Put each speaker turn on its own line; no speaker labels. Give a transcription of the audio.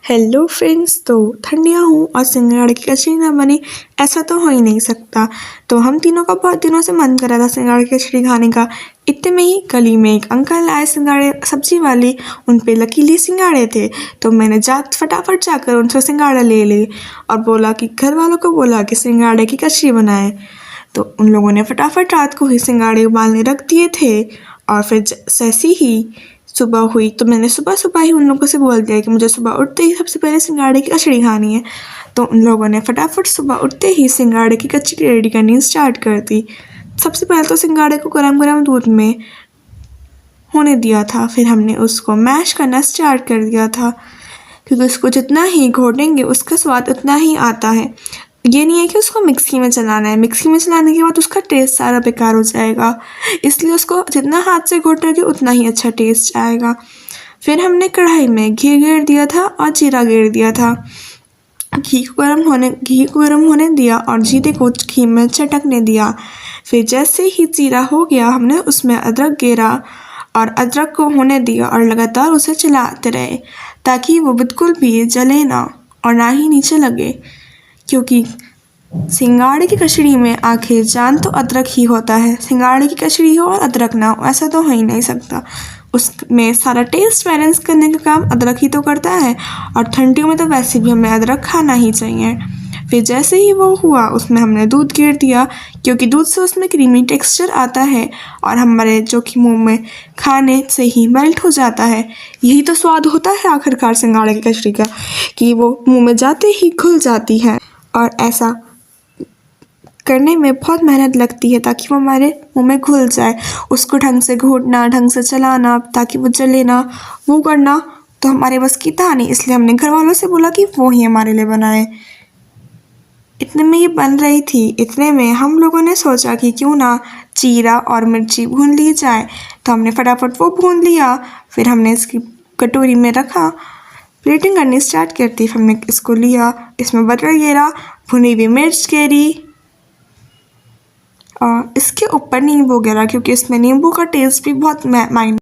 Hello friends. तो ठंडियाँ हूँ और सिंगाड़े की कचरी ना बने, ऐसा तो हो ही नहीं सकता। तो हम तीनों का बहुत दिनों से मन कर रहा था सिंगाड़े की कचरी खाने का। इतने में ही गली में एक अंकल आए सिंगाड़े सब्जी वाले, उन पे लकीली सिंगाड़े थे। तो मैंने फटाफट जाकर उनसे सिंगाड़ा ले ली और बोला कि घर वालों को बोला कि सिंगाड़े की कचरी बनाए। तो उन लोगों ने फटाफट रात को ही सिंगाड़े उबालने रख दिए थे। और फिर जैसे ही सुबह हुई तो मैंने सुबह सुबह ही उन लोगों से बोल दिया कि मुझे सुबह उठते ही सबसे पहले सिंगाड़े की कचड़ी खानी है। तो उन लोगों ने फटाफट सुबह उठते ही सिंगाड़े की कचड़ी रेडी करनी स्टार्ट कर दी। सबसे पहले तो सिंगाड़े को गरम गरम दूध में होने दिया था, फिर हमने उसको मैश करना स्टार्ट कर दिया था, क्योंकि उसको जितना ही घोटेंगे उसका स्वाद उतना ही आता है। ये नहीं है कि उसको मिक्सी में चलाना है, मिक्सी में चलाने के बाद उसका टेस्ट सारा बेकार हो जाएगा, इसलिए उसको जितना हाथ से घोटोगे उतना ही अच्छा टेस्ट आएगा। फिर हमने कढ़ाई में घी गेर दिया था और जीरा गेर दिया था। घी को गर्म होने दिया और जीरे को घी में चटकने दिया। फिर जैसे ही जीरा हो गया हमने उसमें अदरक गेरा और अदरक को होने दिया और लगातार उसे चलाते रहे ताकि वो बिल्कुल भी जले ना और ना ही नीचे लगे, क्योंकि सिंगाड़े की कचड़ी में आखिर जान तो अदरक ही होता है। सिंगाड़े की कचड़ी हो और अदरक ना हो, ऐसा तो हो ही नहीं सकता। उसमें सारा टेस्ट बैलेंस करने का काम अदरक ही तो करता है, और ठंडियों में तो वैसे भी हमें अदरक खाना ही चाहिए। फिर जैसे ही वो हुआ उसमें हमने दूध गेर दिया, क्योंकि दूध से उसमें क्रीमी टेक्सचर आता है और हमारे जो कि मुंह में खाने से ही मेल्ट हो जाता है। यही तो स्वाद होता है आखिरकार सिंगाड़े की कचड़ी का, कि वो मुंह में जाते ही घुल जाती है। और ऐसा करने में बहुत मेहनत लगती है ताकि वो हमारे मुंह में घुल जाए। उसको ढंग से घोटना, ढंग से चलाना ताकि वो जले ना, वो करना तो हमारे बस की था नहीं, इसलिए हमने घर वालों से बोला कि वो ही हमारे लिए बनाए। इतने में ये बन रही थी, इतने में हम लोगों ने सोचा कि क्यों ना जीरा और मिर्ची भून ली जाए। तो हमने फटाफट वो भून लिया, फिर हमने इसकी कटोरी में रखा, प्लेटिंग करनी स्टार्ट कर दी। फिर हमने इसको लिया, इसमें बटर गेरा, भुनी हुई मिर्च गेरी और इसके ऊपर नींबू गिरा, क्योंकि इसमें नींबू का टेस्ट भी बहुत मायने